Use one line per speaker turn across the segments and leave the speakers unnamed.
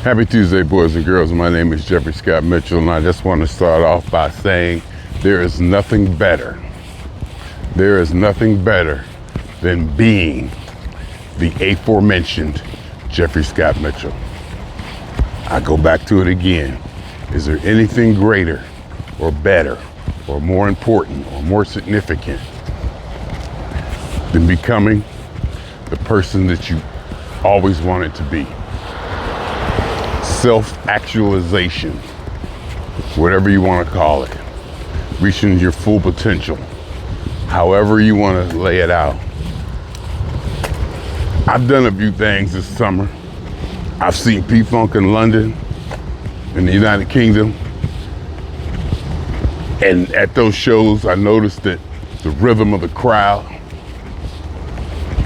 Happy Tuesday, boys and girls. My name is Jeffery Scott Mitchell, and I just want to start off by saying there is nothing better. There is nothing better than being the aforementioned Jeffery Scott Mitchell. I go back to it again. Is there anything greater or better or more important or more significant than becoming the person that you always wanted to be? Self-actualization, whatever you want to call it, reaching your full potential, however you want to lay it out. I've done a few things this summer. I've seen P-Funk in London, in the United Kingdom, and at those shows I noticed that the rhythm of the crowd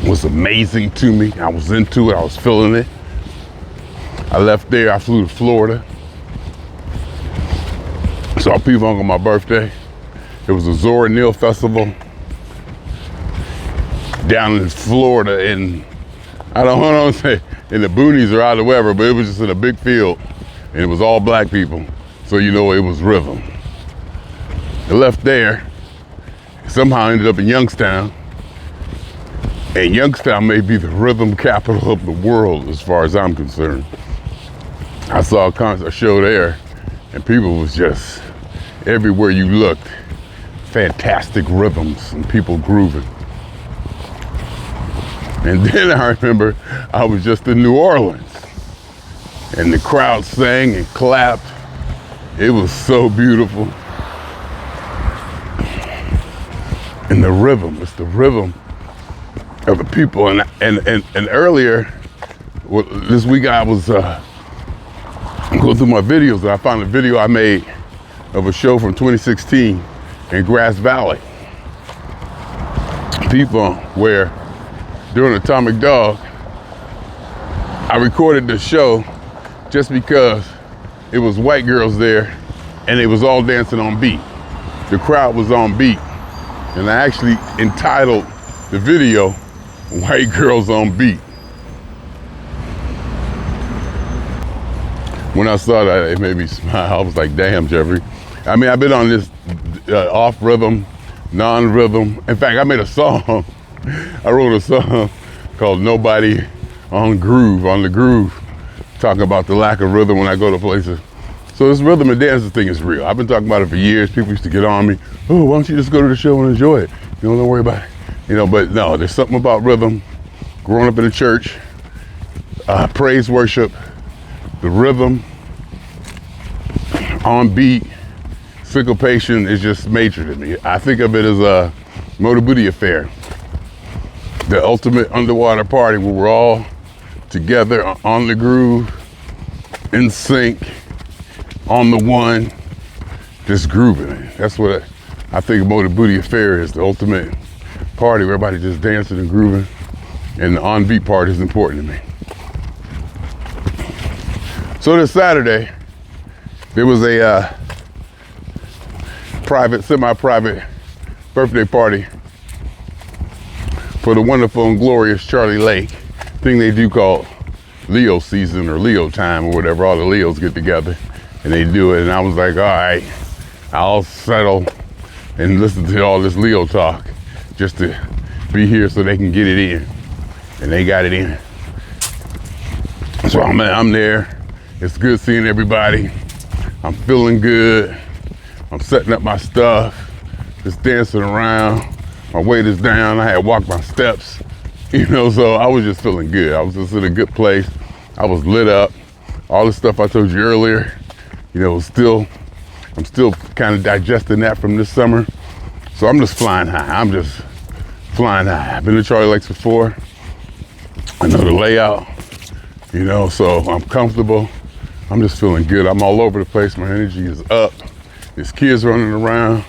was amazing to me. I was into it, I was feeling it. I left there, I flew to Florida. Saw P-Funk on my birthday. It was a Zora Neale festival down in Florida, and I don't want to say in the boonies or out of wherever, but it was just in a big field, and it was all black people, so you know it was rhythm. I left there, somehow ended up in Youngstown, and Youngstown may be the rhythm capital of the world as far as I'm concerned. I saw a concert show there, and people was just, everywhere you looked, fantastic rhythms and people grooving. And then I remember I was just in New Orleans, and the crowd sang and clapped. It was so beautiful. And the rhythm, it's the rhythm of the people. And earlier, this week I was going through my videos, and I found a video I made of a show from 2016 in Grass Valley, P-Funk, where during Atomic Dog, I recorded the show just because it was white girls there and they was all dancing on beat. The crowd was on beat. And I actually entitled the video, White Girls on Beat. When I saw that, it made me smile. I was like, damn, Jeffrey. I mean, I've been on this off rhythm, non-rhythm. In fact, I made a song. I wrote a song called Nobody on the Groove, talking about the lack of rhythm when I go to places. So this rhythm and dancing thing is real. I've been talking about it for years. People used to get on me. Oh, why don't you just go to the show and enjoy it? You know, don't worry about it. But no, there's something about rhythm. Growing up in the church, praise worship, the rhythm, on beat, syncopation is just major to me. I think of it as a Motor Booty Affair, the ultimate underwater party where we're all together on the groove, in sync, on the one, just grooving. That's what I think Motor Booty Affair is, the ultimate party where everybody just dancing and grooving, and the on-beat part is important to me. So this Saturday, there was a semi-private birthday party for the wonderful and glorious Charlie Lake, thing they do called Leo season or Leo time or whatever. All the Leos get together and they do it. And I was like, all right, I'll settle and listen to all this Leo talk just to be here so they can get it in. And they got it in. So I'm there. It's good seeing everybody. I'm feeling good. I'm setting up my stuff, just dancing around. My weight is down. I had walked my steps, so I was just feeling good. I was just in a good place. I was lit up. All the stuff I told you earlier, I'm still kind of digesting that from this summer. So I'm just flying high. I'm just flying high. I've been to Charlie Lakes before. I know the layout, so I'm comfortable. I'm just feeling good. I'm all over the place. My energy is up. There's kids running around.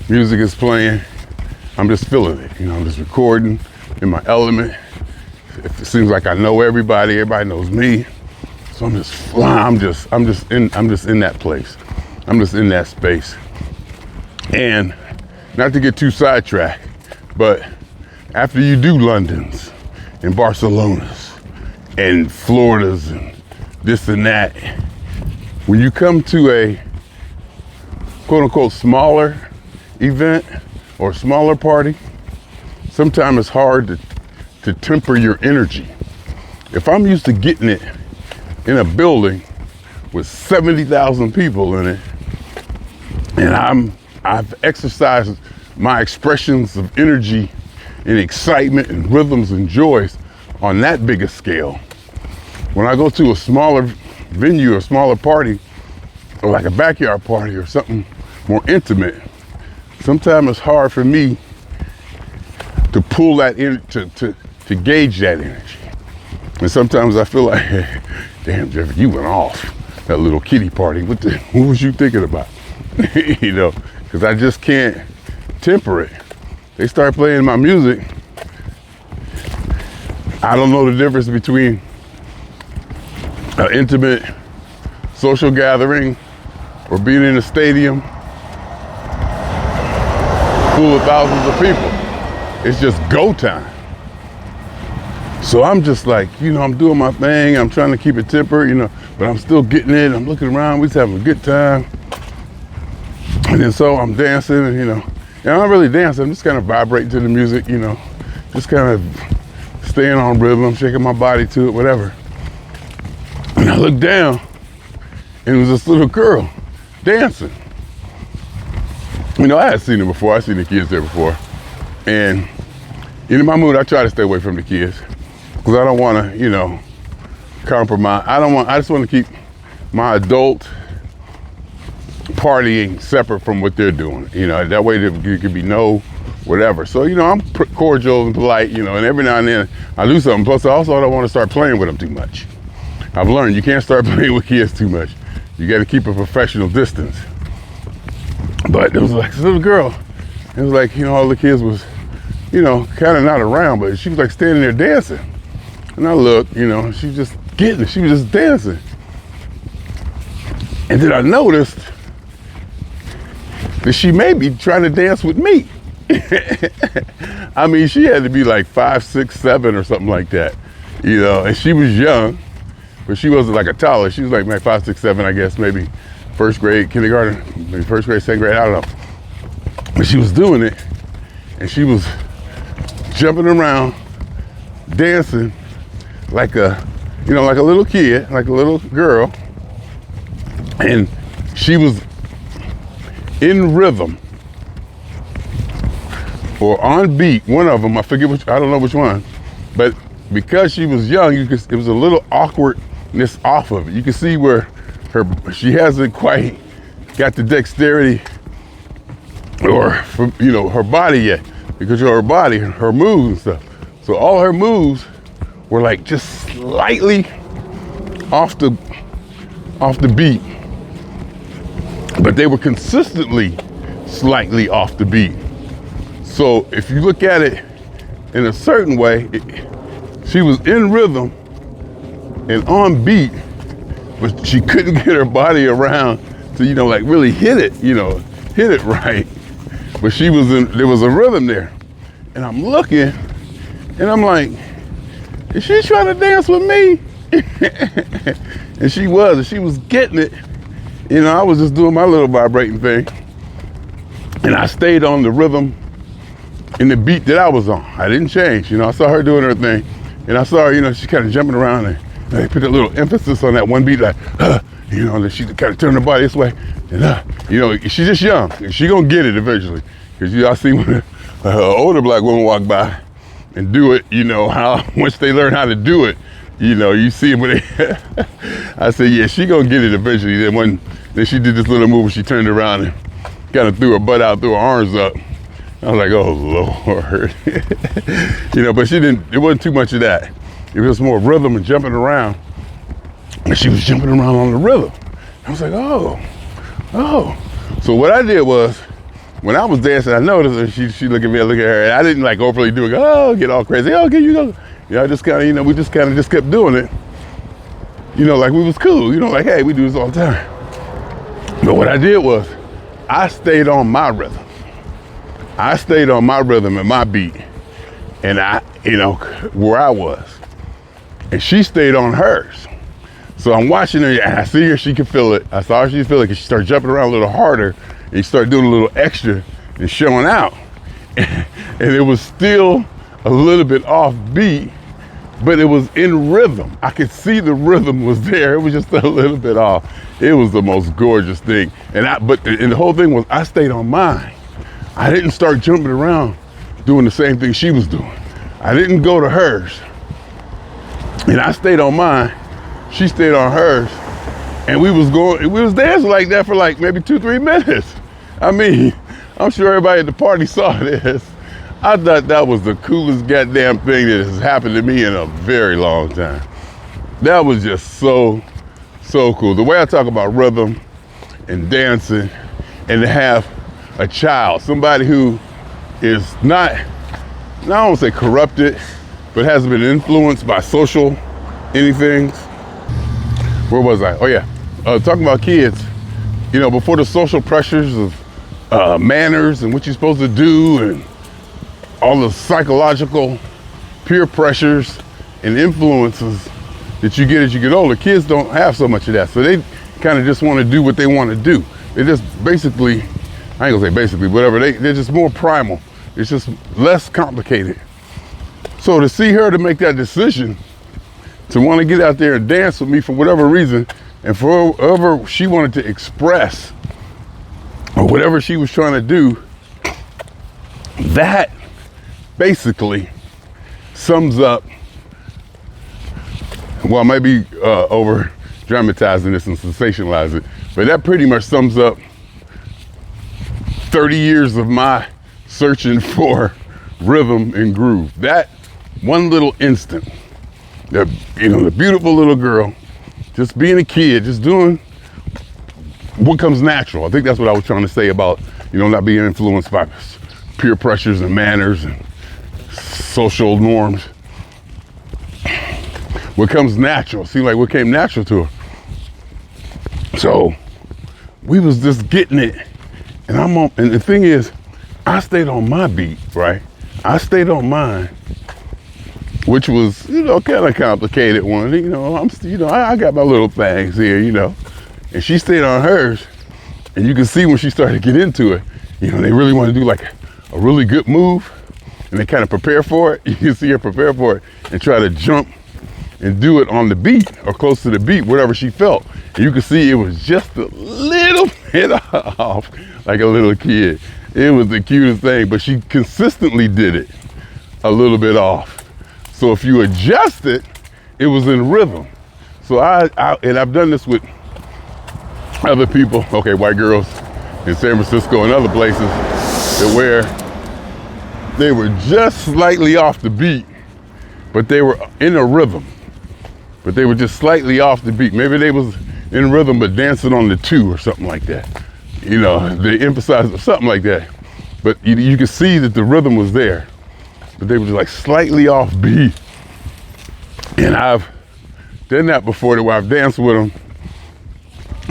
Music is playing. I'm just feeling it. I'm just recording in my element. It seems like I know everybody. Everybody knows me. So I'm just flying. I'm just in that place. I'm just in that space. And not to get too sidetracked, but after you do Londons and Barcelonas and Floridas and this and that. When you come to a quote unquote smaller event or smaller party, sometimes it's hard to temper your energy. If I'm used to getting it in a building with 70,000 people in it, and I've exercised my expressions of energy and excitement and rhythms and joys on that bigger scale. When I go to a smaller venue or smaller party, or like a backyard party or something more intimate, sometimes it's hard for me to pull that in, to gauge that energy. And sometimes I feel like, damn, Jeffery, you went off that little kiddie party. What was you thinking about? You know, because I just can't temper it. They start playing my music. I don't know the difference between an intimate social gathering or being in a stadium full of thousands of people. It's just go time. So I'm just like, you know, I'm doing my thing. I'm trying to keep it tempered, you know, but I'm still getting it. I'm looking around. We're just having a good time. And then so I'm dancing, and you know, and I'm not really dancing. I'm just kind of vibrating to the music, you know, just kind of staying on rhythm, shaking my body to it, whatever. And I looked down, and it was this little girl dancing. You know, I had seen her before. I'd seen the kids there before. And in my mood, I try to stay away from the kids because I don't want to, you know, compromise. I just want to keep my adult partying separate from what they're doing. You know, that way there could be no whatever. So, you know, I'm cordial and polite, you know, and every now and then I do something. Plus, I also don't want to start playing with them too much. I've learned you can't start playing with kids too much. You got to keep a professional distance. But it was like this little girl. It was like, you know, all the kids was, you know, kind of not around, but she was like standing there dancing. And I looked, you know, she was just getting it. She was just dancing. And then I noticed that she may be trying to dance with me. I mean, she had to be like 5, 6, 7 or something like that, you know, and she was young, but she wasn't like a toddler. She was like 5, 6, 7, I guess, maybe first grade, kindergarten, maybe first grade, second grade, I don't know. But she was doing it, and she was jumping around, dancing like a, you know, like a little kid, like a little girl. And she was in rhythm or on beat, one of them, I forget which, I don't know which one, but because she was young, it was a little awkwardness off of it. You can see where she hasn't quite got the dexterity or, you know, her body yet, because her body, her moves and stuff. So all her moves were like just slightly off the beat, but they were consistently slightly off the beat. So if you look at it in a certain way, she was in rhythm and on beat, but she couldn't get her body around to, you know, like really hit it right. But there was a rhythm there. And I'm looking and I'm like, is she trying to dance with me? And she was getting it. You know, I was just doing my little vibrating thing. And I stayed on the rhythm and the beat that I was on. I didn't change. You know, I saw her doing her thing. And I saw her, you know, she kind of jumping around and they put a little emphasis on that one beat, like, you know, and then she kind of turned her body this way. And, you know, she's just young. She gonna get it eventually. Because, you know, I see when an older black woman walk by and do it, you know, how once they learn how to do it, you know, you see them when they, I said, yeah, she gonna get it eventually. Then she did this little move where she turned around and kind of threw her butt out, threw her arms up. I was like, oh Lord. You know, but it wasn't too much of that. It was more rhythm and jumping around. And she was jumping around on the rhythm. I was like, oh. So what I did was, when I was dancing, I noticed her, she looked at me, I look at her, and I didn't like overly do it, get all crazy, okay, you go. You know, I just kind of, you know, we just kind of just kept doing it. You know, like we was cool, you know, like, hey, we do this all the time. But what I did was, I stayed on my rhythm. I stayed on my rhythm and my beat, and I, you know, where I was. And she stayed on hers. So I'm watching her, and I see her, she can feel it. I saw her, she can feel it, because she started jumping around a little harder, and she started doing a little extra and showing out. And it was still a little bit off beat, but it was in rhythm. I could see the rhythm was there. It was just a little bit off. It was the most gorgeous thing. And the whole thing was, I stayed on mine. I didn't start jumping around doing the same thing she was doing. I didn't go to hers. And I stayed on mine. She stayed on hers. And we was dancing like that for like maybe 2-3 minutes. I mean, I'm sure everybody at the party saw this. I thought that was the coolest goddamn thing that has happened to me in a very long time. That was just so cool. The way I talk about rhythm and dancing, and to have a child, somebody who is not, I don't want to say corrupted, but hasn't been influenced by social anything. Where was I? Oh yeah, talking about kids, you know, before the social pressures of manners and what you're supposed to do, and all the psychological peer pressures and influences that you get as you get older, kids don't have so much of that. So they kind of just want to do what they want to do. They just basically, I ain't gonna say basically, whatever, they're just more primal. It's just less complicated. So to see her to make that decision, to want to get out there and dance with me for whatever reason, and for whatever she wanted to express, or whatever she was trying to do, that basically sums up, well, maybe over dramatizing this and sensationalizing it, but that pretty much sums up 30 years of my searching for rhythm and groove. That one little instant, the beautiful little girl, just being a kid, just doing what comes natural. I think that's what I was trying to say about, not being influenced by peer pressures and manners and social norms. What comes natural, seemed like what came natural to her. So we was just getting it, and and the thing is, I stayed on my beat, right? I stayed on mine, which was, kind of complicated one. I got my little things here, and she stayed on hers, and you can see when she started to get into it, they really want to do like a really good move, and they kind of prepare for it. You can see her prepare for it and try to jump and do it on the beat or close to the beat, whatever she felt. And you can see it was just a little bit off, like a little kid. It was the cutest thing, but she consistently did it a little bit off. So if you adjust it, it was in rhythm. So and I've done this with other people, white girls in San Francisco and other places, that where they were just slightly off the beat, but they were in a rhythm. But they were just slightly off the beat. Maybe they was in rhythm, but dancing on the 2 or something like that. They emphasized something like that. But you could see that the rhythm was there, but they were just like slightly off beat. And I've done that before, where I've danced with them,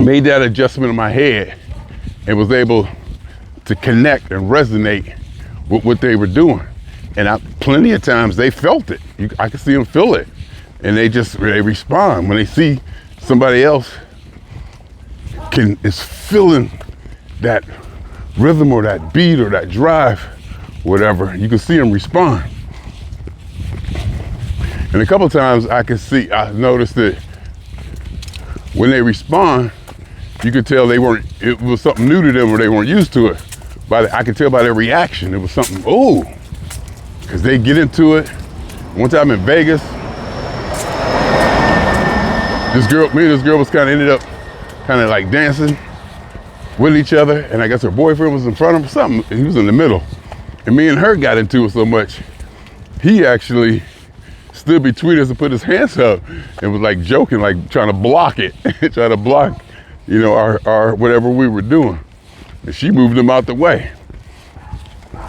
made that adjustment in my head, and was able to connect and resonate with what they were doing. And plenty of times they felt it. I could see them feel it. And they respond when they see somebody else is feeling that rhythm or that beat or that drive, whatever. You can see them respond. And a couple of times I noticed that when they respond, you could tell it was something new to them, or they weren't used to it. I could tell by their reaction, it was something, because they get into it. One time in Vegas, me and this girl was ended up like dancing with each other, and I guess her boyfriend was in front of something. He was in the middle, and me and her got into it so much, he actually stood between us and put his hands up and was like joking, like trying to block it, trying to block, our whatever we were doing. And she moved him out the way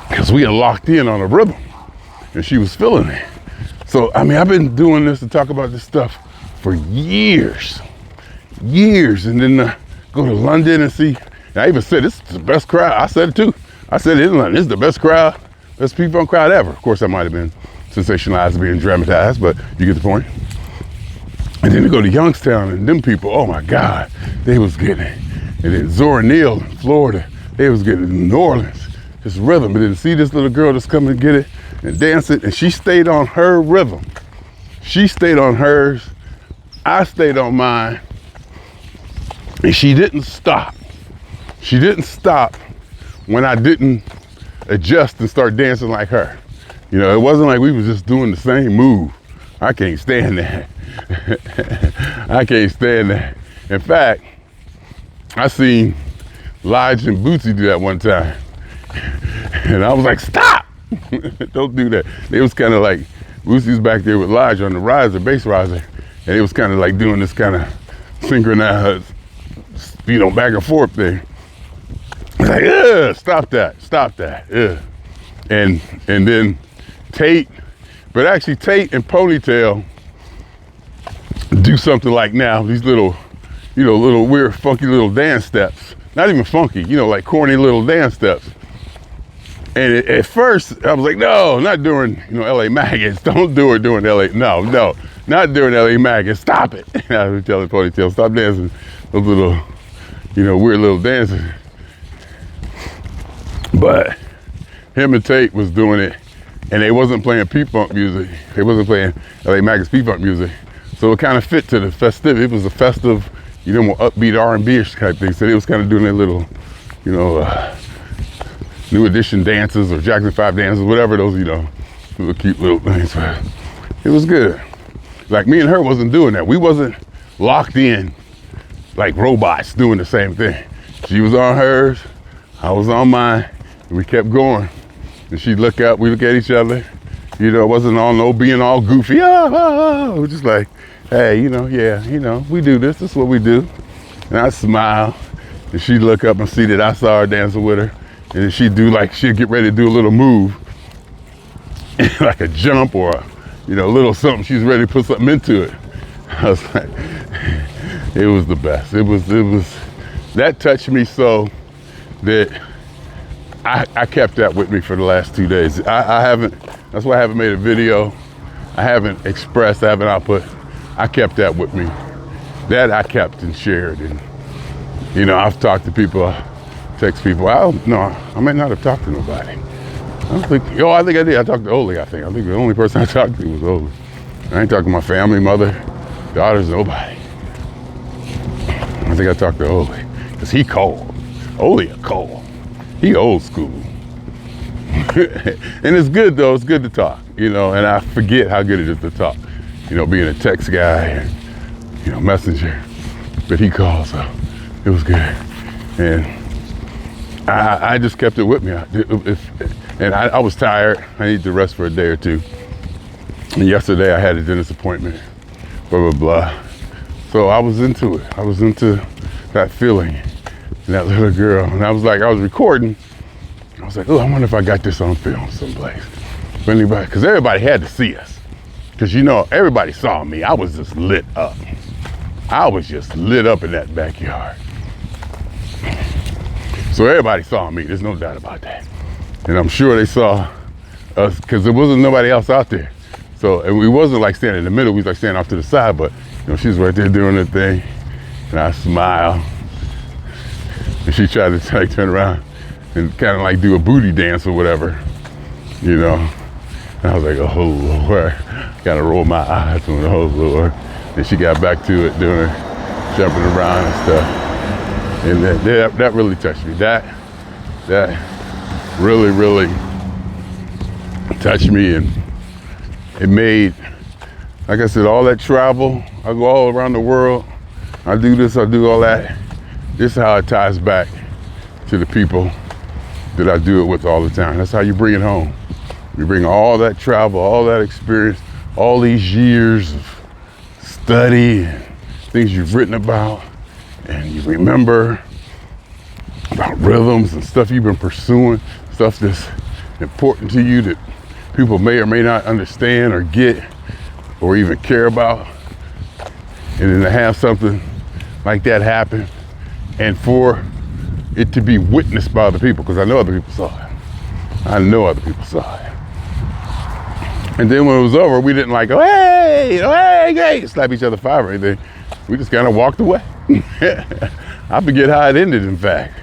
because we had locked in on a rhythm, and she was feeling it. So I've been doing this to talk about this stuff for years, and then go to London and see. And I even said, this is the best crowd. I said it too. I said it in London, this is the best crowd, best people crowd ever. Of course, that might have been sensationalized, being dramatized, but you get the point. And then to go to Youngstown, and them people, oh my God, they was getting it. And then Zora Neale in Florida, they was getting it in New Orleans, this rhythm. And then see this little girl that's coming to get it and dance it, and she stayed on her rhythm. She stayed on hers, I stayed on mine, and she didn't stop. She didn't stop when I didn't adjust and start dancing like her. You know, it wasn't like we was just doing the same move. I can't stand that. I can't stand that. In fact, I seen Lige and Bootsy do that one time. And I was like, stop! Don't do that. They was kind of like, Bootsy's back there with Lige on the riser, bass riser. And it was kind of like doing this kind of synchronized, you know, back and forth thing. I was like, ugh, stop that, ugh. And then Tate, but actually Tate and Ponytail do something like now, these little, you know, little weird, funky little dance steps. Not even funky, you know, like corny little dance steps. And at first, I was like, no, not during, you know, LA Maggots. Don't do it during LA, no, not during LA Maggots, stop it. And I was telling Ponytail, stop dancing those little, you know, weird little dances. But him and Tate was doing it, and they wasn't playing P-Funk music. They wasn't playing LA Maggots P-Funk music. So it kind of fit to the festivity. It was a festive, you know, more upbeat R&B-ish type thing. So they was kind of doing their little, you know, New Edition dances or Jackson 5 dances, whatever those, you know, little cute little things. But it was good. Like me and her wasn't doing that. We wasn't locked in like robots doing the same thing. She was on hers, I was on mine, and we kept going. And she'd look up, we look at each other. You know, it wasn't all no being all goofy. It was just like, hey, you know, yeah, you know, we do this. This is what we do. And I smile, and she'd look up and see that I saw her dancing with her. And then she'd do like, she'd get ready to do a little move, like a jump or a, you know, a little something. She's ready to put something into it. I was like, it was the best. It was, that touched me so that I kept that with me for the last 2 days. I haven't, that's why I haven't made a video. I haven't expressed, I haven't output. I kept that with me. That I kept and shared. And, you know, I've talked to people, text people. I might not have talked to nobody. I don't think, I think I did. I talked to Oli, I think. I think the only person I talked to was Oli. I ain't talking to my family, mother, daughters, nobody. I think I talked to Oli, because he cold. Oli a cold. He old school. And it's good though, it's good to talk, you know, and I forget how good it is to talk. You know, being a text guy and, you know, messenger. But he called, so it was good. And I just kept it with me. I was tired. I needed to rest for a day or two. And yesterday I had a dentist appointment, blah, blah, blah. So I was into it. I was into that feeling, and that little girl. And I was recording. I was like, oh, I wonder if I got this on film someplace. If anybody, because everybody had to see us. Because, you know, everybody saw me. I was just lit up. I was just lit up in that backyard. So everybody saw me, there's no doubt about that. And I'm sure they saw us, because there wasn't nobody else out there. So, and we wasn't like standing in the middle, we was like standing off to the side, but you know, she was right there doing her thing. And I smiled. And she tried to like turn around and kind of like do a booty dance or whatever, you know. And I was like, oh Lord. Kind of rolled my eyes and went, oh Lord. And she got back to it, doing her, jumping around and stuff. And that really touched me. That really, really touched me. And it made, like I said, all that travel, I go all around the world, I do this, I do all that. This is how it ties back to the people that I do it with all the time. That's how you bring it home. You bring all that travel, all that experience, all these years of study, and things you've written about, and you remember about rhythms and stuff you've been pursuing, stuff that's important to you that people may or may not understand or get or even care about. And then to have something like that happen and for it to be witnessed by other people, because I know other people saw it. I know other people saw it. And then when it was over, we didn't like go, hey, hey, slap each other 5 or anything. We just kind of walked away. I forget how it ended, in fact.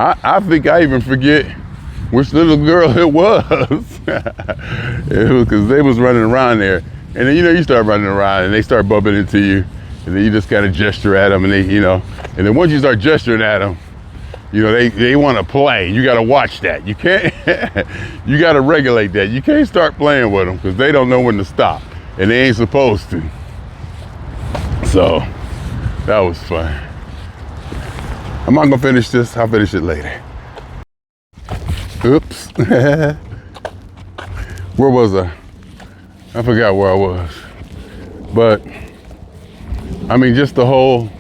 I think I even forget which little girl it was. It was because they was running around there. And then, you start running around and they start bumping into you. And then you just kind of gesture at them and they, and then once you start gesturing at them, they want to play. You got to watch that. You can't, you got to regulate that. You can't start playing with them because they don't know when to stop and they ain't supposed to. So that was fun. I'm not gonna finish this. I'll finish it later. Oops. Where was I? I forgot where I was. But I mean, just the whole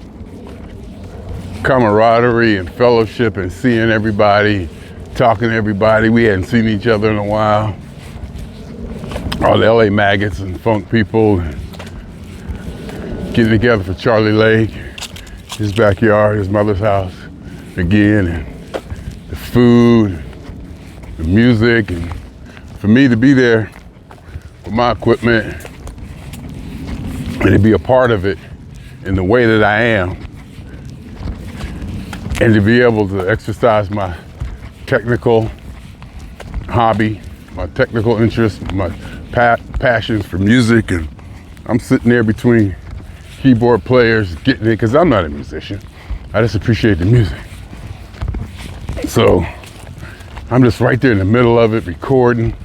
camaraderie and fellowship and seeing everybody, talking to everybody. We hadn't seen each other in a while. All the LA maggots and funk people getting together for Charlie Lake, his backyard, his mother's house again, and the food, the music, and for me to be there with my equipment and to be a part of it in the way that I am, and to be able to exercise my technical hobby, my technical interest, my passions for music. And I'm sitting there between keyboard players getting it, because I'm not a musician. I just appreciate the music. So I'm just right there in the middle of it recording,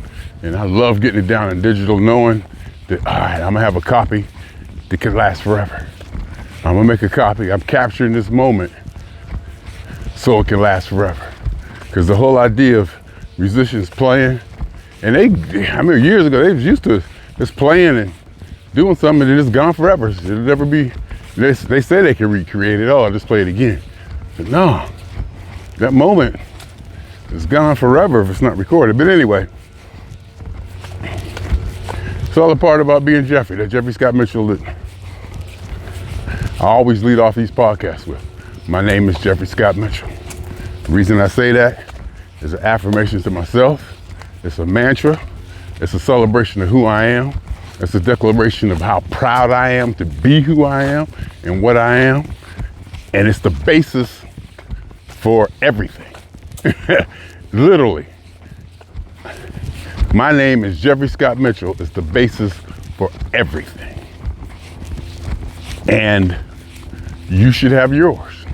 and I love getting it down in digital, knowing that, all right, I'm gonna have a copy that can last forever. I'm gonna make a copy. I'm capturing this moment so it can last forever. Because the whole idea of musicians playing, and years ago, they was used to just playing and doing something and it's gone forever. It'll never be, they say they can recreate it. Oh, I'll just play it again. But no, that moment is gone forever if it's not recorded. But anyway, it's all a part about being Jeffrey, that Jeffery Scott Mitchell that I always lead off these podcasts with. My name is Jeffery Scott Mitchell. The reason I say that is an affirmation to myself. It's a mantra. It's a celebration of who I am. It's a declaration of how proud I am to be who I am and what I am. And it's the basis for everything. Literally. My name is Jeffery Scott Mitchell. It's the basis for everything. And you should have yours.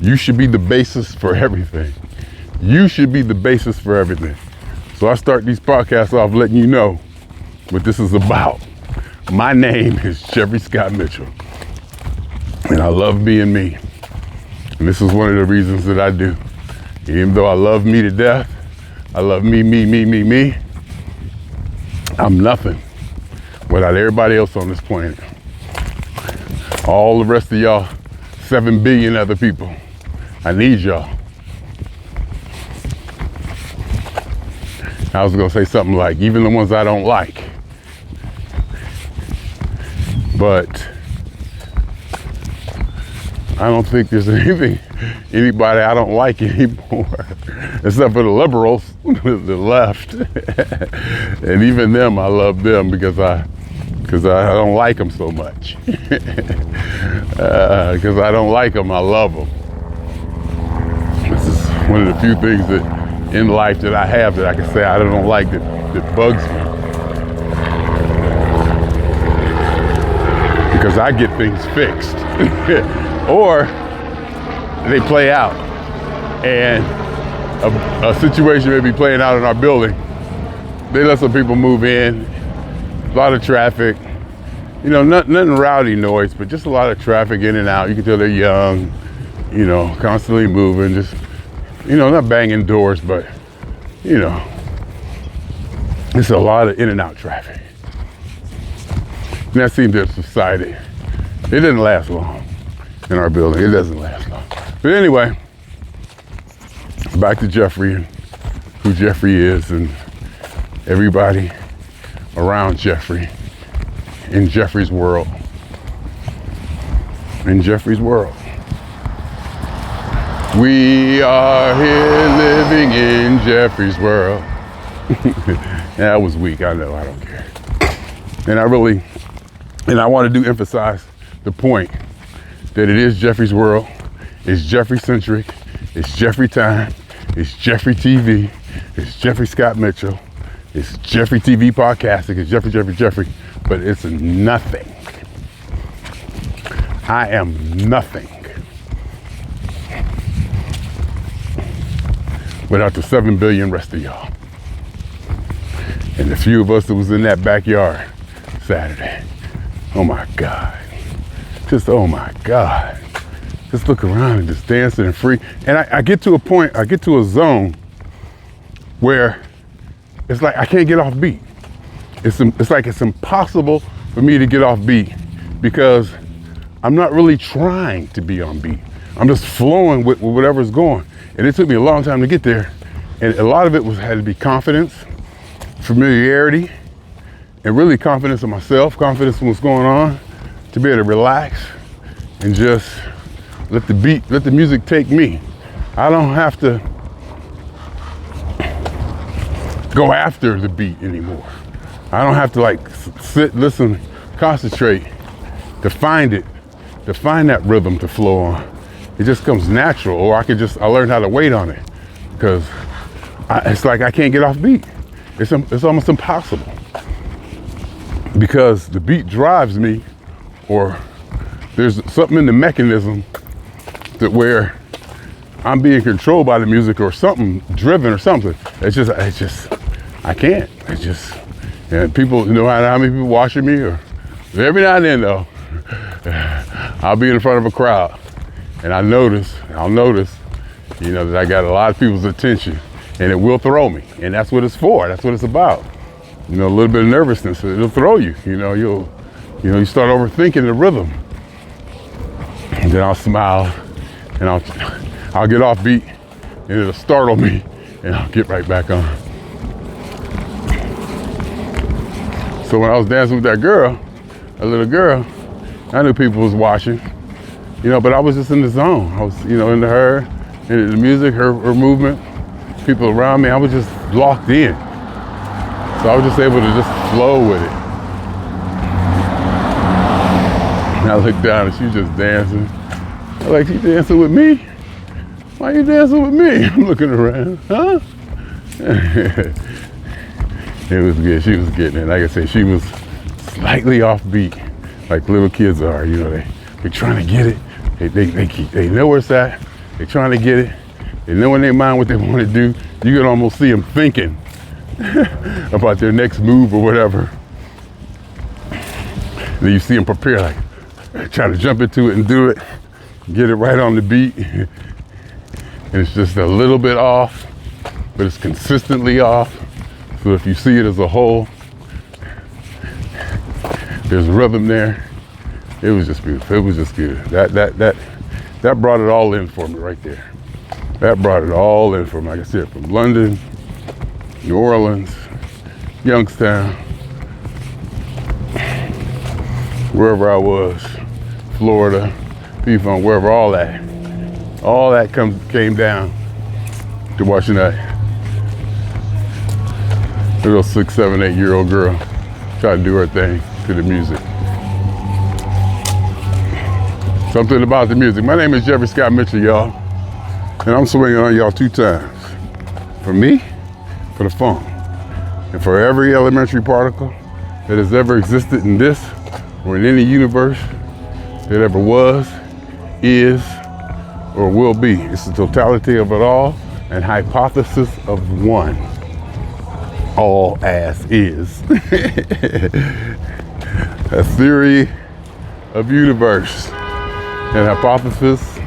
You should be the basis for everything. You should be the basis for everything. So I start these podcasts off letting you know what this is about. My name is Jeffery Scott Mitchell, and I love being me. And this is one of the reasons that I do. Even though I love me to death, I love me. I'm nothing without everybody else on this planet. All the rest of y'all, 7 billion other people, I need y'all. I was gonna say something like, even the ones I don't like. But I don't think there's anybody I don't like anymore, except for the liberals, the left. And even them, I love them because I don't like them so much. Because I don't like them, I love them. This is one of the few things that in life that I have that I can say I don't like that bugs me. Because I get things fixed. Or they play out. And a situation may be playing out in our building. They let some people move in, a lot of traffic, nothing rowdy noise, but just a lot of traffic in and out. You can tell they're young, constantly moving, just, not banging doors, but, it's a lot of in and out traffic. And that seems to have subsided. It didn't last long in our building. It doesn't last long. But anyway, back to Jeffrey and who Jeffrey is and everybody around Jeffrey in Jeffrey's world. In Jeffrey's world. We are here living in Jeffrey's world. Yeah, that was weak, I know, I don't care. And I want to emphasize the point that it is Jeffrey's world, it's Jeffrey centric, it's Jeffrey time, it's Jeffrey TV, it's Jeffery Scott Mitchell, it's Jeffrey TV podcasting, it's Jeffrey, but it's nothing. I am nothing without the 7 billion rest of y'all. And the few of us that was in that backyard Saturday. Oh my God. Just, oh my God. Just look around and just dancing and free. And I get to a point, I get to a zone where it's like I can't get off beat. It's like it's impossible for me to get off beat because I'm not really trying to be on beat. I'm just flowing with whatever's going. And it took me a long time to get there. And a lot of it had to be confidence, familiarity, and really confidence in myself, confidence in what's going on, to be able to relax and just let the music take me. I don't have to go after the beat anymore. I don't have to like sit, listen, concentrate to find that rhythm to flow on. It just comes natural, or I learned how to wait on it because it's like I can't get off beat. It's almost impossible because the beat drives me, or there's something in the mechanism that where I'm being controlled by the music or something driven or something. It's just, I can't. It's just, and people, you know how many people watching me, or every now and then though, I'll be in front of a crowd and I'll notice, you know, that I got a lot of people's attention and it will throw me. And that's what it's for. That's what it's about. You know, a little bit of nervousness, it'll throw you. You know, you start overthinking the rhythm. And then I'll smile and I'll get off beat and it'll startle me and I'll get right back on. So when I was dancing with that girl, a little girl, I knew people was watching, you know, but I was just in the zone. I was, you know, into her, into the music, her movement, people around me. I was just locked in. So I was just able to just flow with it. And I looked down and she was just dancing. I was like, she dancing with me? Why you dancing with me? I'm looking around, huh? It was good, she was getting it. Like I said, she was slightly off beat, like little kids are, you know, they're trying to get it. They know where it's at, they're trying to get it. They know in their mind what they want to do. You can almost see them thinking about their next move or whatever. And then you see them prepare, like, try to jump into it and do it, get it right on the beat. And it's just a little bit off, but it's consistently off. So if you see it as a whole, there's rhythm there. It was just beautiful. It was just good. That brought it all in for me right there. That brought it all in for me. Like I said, from London, New Orleans, Youngstown, wherever I was, Florida, P-Funk, wherever, all that came down to watching that little 6, 7, 8-year-old girl try to do her thing to the music. Something about the music. My name is Jeffery Scott Mitchell, y'all, and I'm swinging on y'all 2 times. For me, for the funk, and for every elementary particle that has ever existed in this or in any universe that ever was, is, or will be. It's the totality of it all and hypothesis of one. All as is. A theory of universe and hypothesis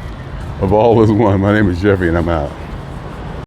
of all is one. My name is Jeffrey and I'm out.